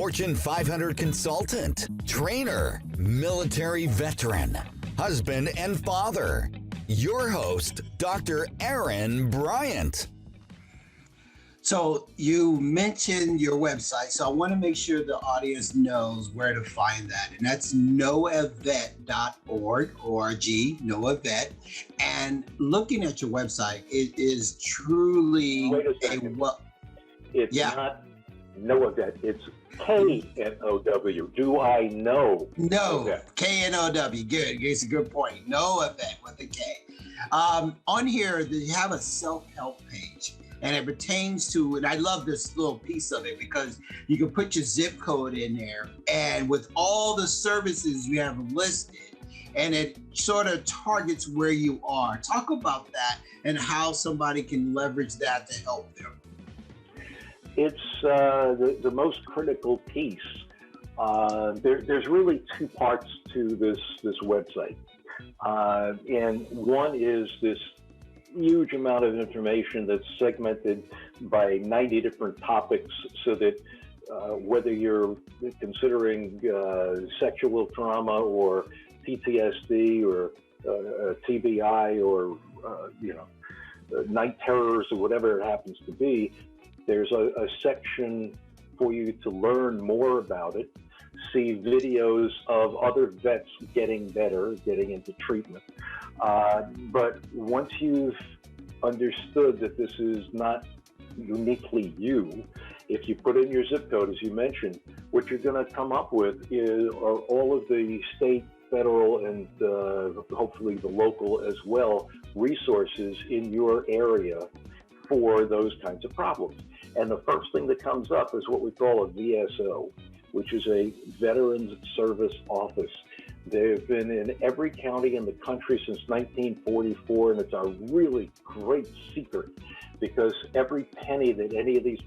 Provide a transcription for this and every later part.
Fortune 500 consultant, trainer, military veteran, husband and father. Your host, Dr. Aaron Bryant. So you mentioned your website, so I want to make sure the audience knows where to find that. And that's noavet.org, O-R-G, NoaVet. And looking at your website, it is truly It's not NoaVet, it's K-N-O-W. Do I know? No, K-N-O-W. Good. It's a good point. NoaVet with a K. On here, you have a self-help page. And it pertains to, and I love this little piece of it because you can put your zip code in there, and with all the services you have listed, and it sort of targets where you are. Talk about that and how somebody can leverage that to help them. It's the most critical piece. There's really two parts to this website. And one is this huge amount of information that's segmented by 90 different topics, so that whether you're considering sexual trauma or PTSD or TBI or night terrors or whatever it happens to be, there's a section for you to learn more about it, see videos of other vets getting better, getting into treatment. But once you've understood that this is not uniquely you, if you put in your zip code, as you mentioned, what you're going to come up with are all of the state, federal, and hopefully the local as well, resources in your area for those kinds of problems. And the first thing that comes up is what we call a VSO, which is a Veterans Service Office. They've been in every county in the country since 1944, and it's a really great secret because every penny that any of these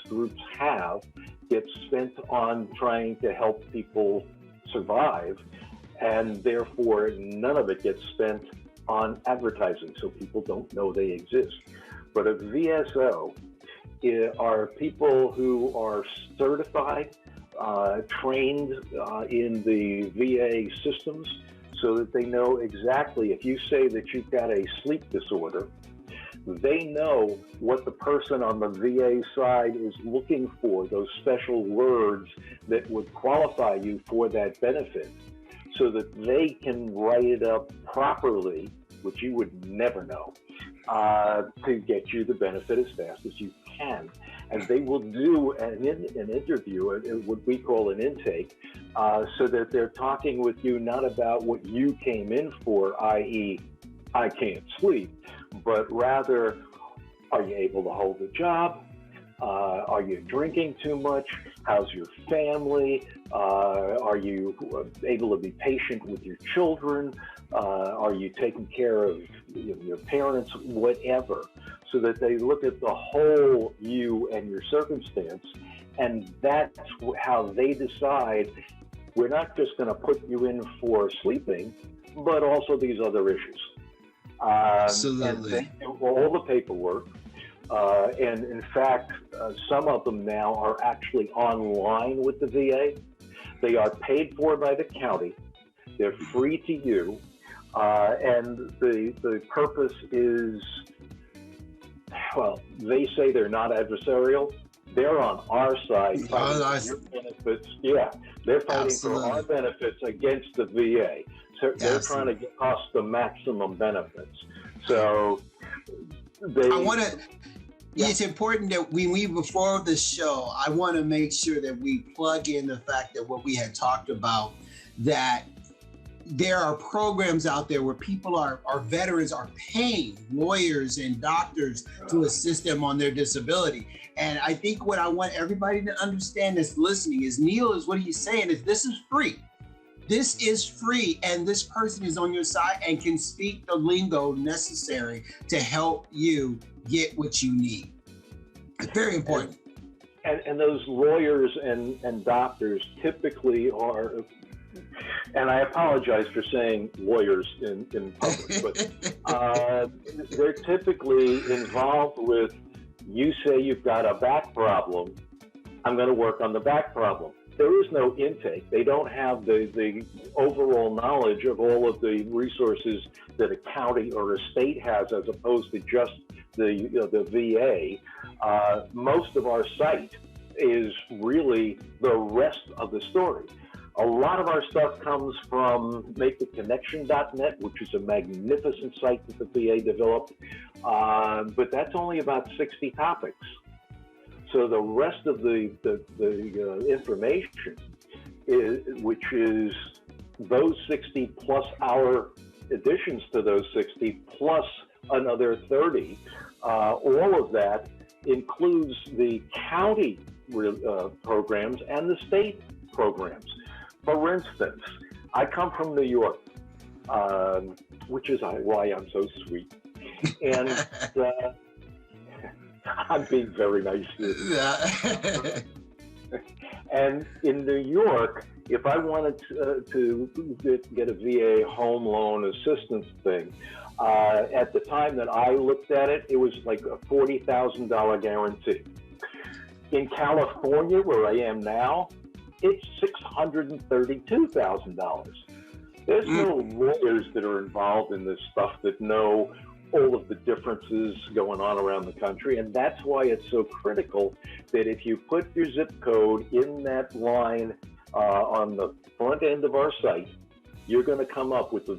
groups have gets spent on trying to help people survive, and therefore none of it gets spent on advertising, so people don't know they exist. But a VSO are people who are certified, trained in the VA systems, so that they know exactly, if you say that you've got a sleep disorder, they know what the person on the VA side is looking for, those special words that would qualify you for that benefit, so that they can write it up properly, which you would never know, to get you the benefit as fast as you can. And they will do an interview, what we call an intake, so that they're talking with you not about what you came in for, i.e., I can't sleep, but rather, are you able to hold a job? Are you drinking too much? How's your family? Are you able to be patient with your children? Are you taking care of your parents? Whatever. So that they look at the whole you and your circumstance, and that's how they decide, we're not just going to put you in for sleeping, but also these other issues. Absolutely. And they do all the paperwork. And in fact, some of them now are actually online with the VA. They are paid for by the county. They're free to you. And the purpose is, well, they say they're not adversarial. They're on our side fighting for your benefits. Yeah, they're fighting for our benefits against the VA. So they're trying to get us the maximum benefits. So it's important that before the show, I want to make sure that we plug in the fact that what we had talked about, that there are programs out there where people our veterans are paying lawyers and doctors to assist them on their disability. And I think what I want everybody to understand that's listening is what he's saying is this is free. This is free, and this person is on your side and can speak the lingo necessary to help you get what you need. It's very important. And those lawyers and doctors typically are, and I apologize for saying lawyers in public, but they're typically involved with, you say you've got a back problem, I'm going to work on the back problem. There is no intake. They don't have the overall knowledge of all of the resources that a county or a state has, as opposed to just the VA. Most of our site is really the rest of the story. A lot of our stuff comes from maketheconnection.net, which is a magnificent site that the VA developed, but that's only about 60 topics. So the rest of the information, which is those 60 plus our additions to those 60 plus another 30, all of that includes the county programs and the state programs. For instance, I come from New York, which is why I'm so sweet. And I'm being very nice here. And in New York, if I wanted to get a VA home loan assistance thing, at the time that I looked at it, it was like a $40,000 guarantee. In California, where I am now, it's $632,000. There's no lawyers that are involved in this stuff that know all of the differences going on around the country. And that's why it's so critical that if you put your zip code in that line on the front end of our site, you're going to come up with the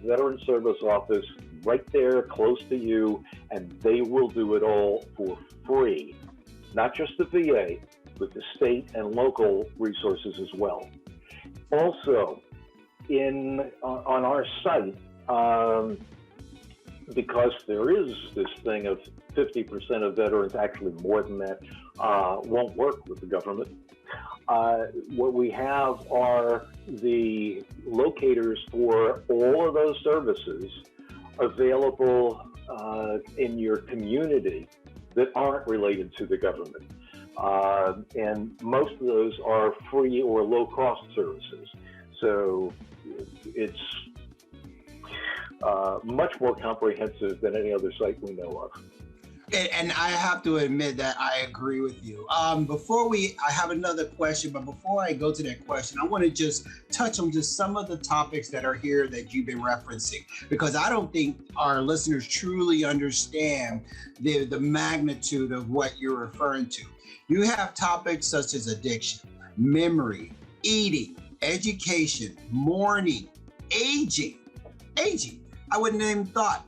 Veteran Service Office right there close to you, and they will do it all for free. Not just the VA, but the state and local resources as well. Also, on our site, because there is this thing of 50% of veterans, actually more than that, won't work with the government. What we have are the locators for all of those services available in your community that aren't related to the government. And most of those are free or low-cost services. So it's much more comprehensive than any other site we know of. And I have to admit that I agree with you. I have another question, but before I go to that question, I want to just touch on just some of the topics that are here that you've been referencing, because I don't think our listeners truly understand the magnitude of what you're referring to. You have topics such as addiction, memory, eating, education, mourning, aging. I wouldn't have even thought.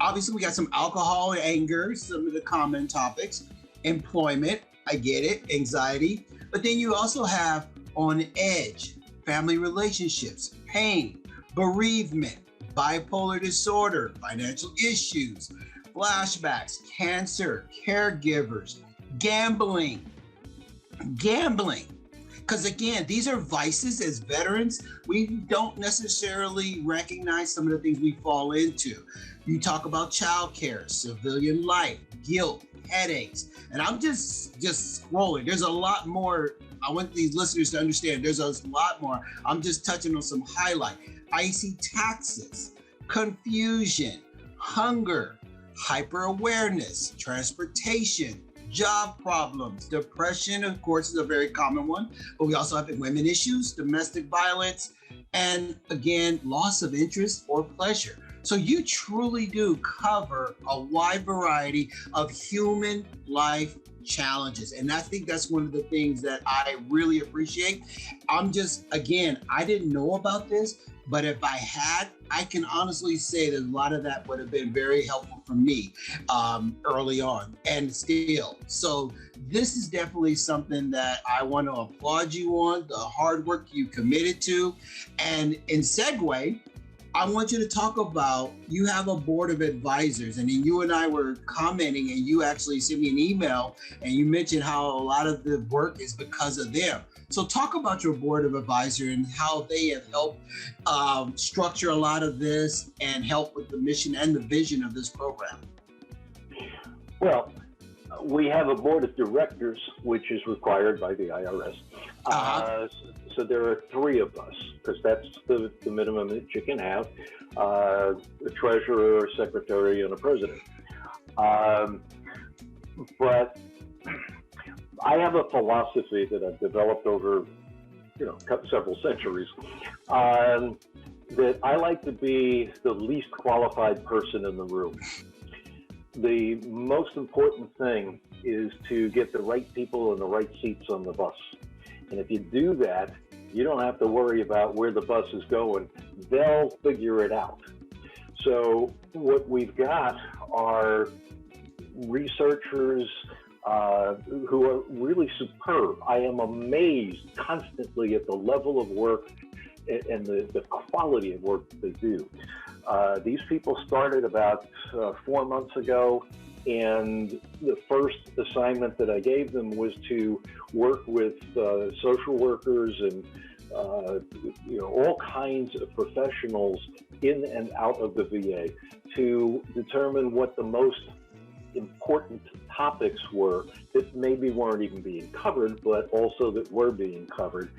Obviously, we got some alcohol and anger, some of the common topics. Employment, I get it, anxiety. But then you also have on edge, family relationships, pain, bereavement, bipolar disorder, financial issues, flashbacks, cancer, caregivers, gambling. Because again, these are vices as veterans. We don't necessarily recognize some of the things we fall into. You talk about childcare, civilian life, guilt, headaches, and I'm just scrolling. There's a lot more. I want these listeners to understand there's a lot more. I'm just touching on some highlight. Icy taxes, confusion, hunger, hyper-awareness, transportation, job problems, depression, of course, is a very common one, but we also have women issues, domestic violence, and again, loss of interest or pleasure. So you truly do cover a wide variety of human life challenges. And I think that's one of the things that I really appreciate. I didn't know about this, but if I had, I can honestly say that a lot of that would have been very helpful for me early on and still. So this is definitely something that I want to applaud you on, the hard work you committed to. And in segue, I want you to talk about, you have a board of advisors, and then you and I were commenting, and you actually sent me an email, and you mentioned how a lot of the work is because of them. So talk about your board of advisors and how they have helped structure a lot of this and help with the mission and the vision of this program. Well, we have a board of directors, which is required by the IRS. So there are 3 of us, because that's the minimum that you can have, a treasurer, a secretary, and a president. But I have a philosophy that I've developed over, several centuries, that I like to be the least qualified person in the room. The most important thing is to get the right people in the right seats on the bus. And if you do that, you don't have to worry about where the bus is going. They'll figure it out. So what we've got are researchers who are really superb. I am amazed constantly at the level of work and the quality of work that they do. These people started about 4 months ago, and the first assignment that I gave them was to work with social workers and all kinds of professionals in and out of the VA to determine what the most important topics were that maybe weren't even being covered, but also that were being covered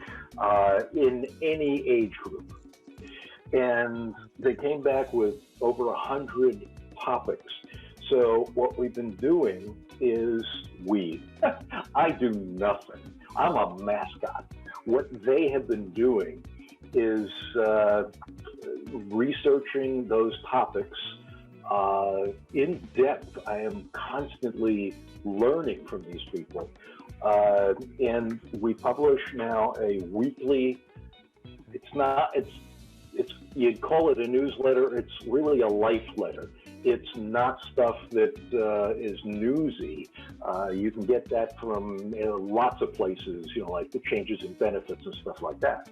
in any age group. And they came back with over 100 topics. So what we've been doing is I do nothing. I'm a mascot. What they have been doing is researching those topics in depth. I am constantly learning from these people. And we publish now a weekly, you'd call it a newsletter. It's really a life letter. It's not stuff that is newsy. You can get that from lots of places, like the changes in benefits and stuff like that.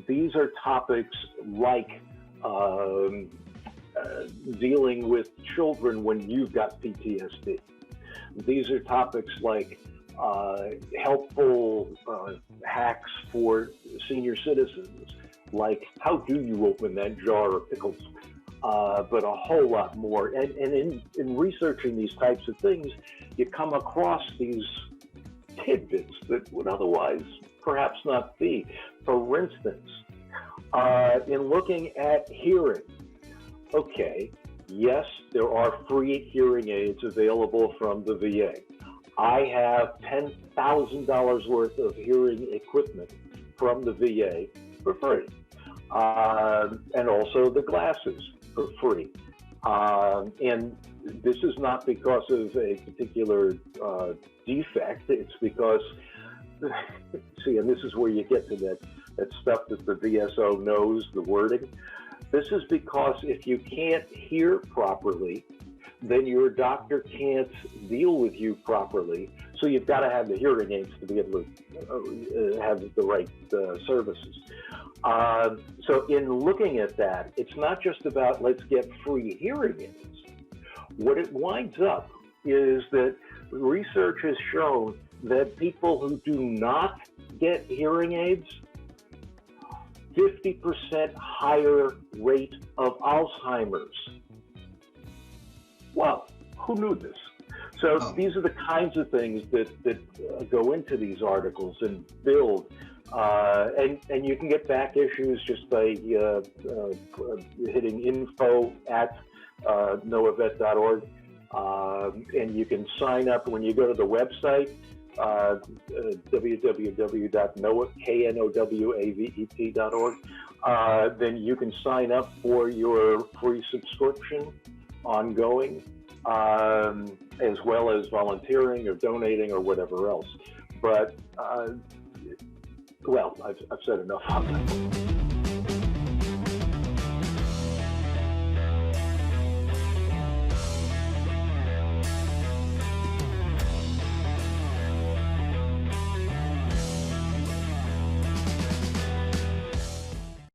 These are topics like dealing with children when you've got PTSD. These are topics like helpful hacks for senior citizens, like how do you open that jar of pickles, but a whole lot more. And in researching these types of things, you come across these tidbits that would otherwise perhaps not be. For instance, in looking at hearing, okay, yes, there are free hearing aids available from the VA. I have $10,000 worth of hearing equipment from the VA for free. And also the glasses for free. And this is not because of a particular defect. It's because, see, and this is where you get to that stuff that the VSO knows, the wording. This is because if you can't hear properly, then your doctor can't deal with you properly. So you've got to have the hearing aids to be able to have the right services. So in looking at that, it's not just about let's get free hearing aids. What it winds up is that research has shown that people who do not get hearing aids, 50% higher rate of Alzheimer's. Well, who knew this? So these are the kinds of things that go into these articles and build. And you can get back issues just by hitting info@noavet.org. And you can sign up when you go to the website, www.knowavet.org. Then you can sign up for your free subscription ongoing, as well as volunteering or donating or whatever else. But, well, I've said enough on that.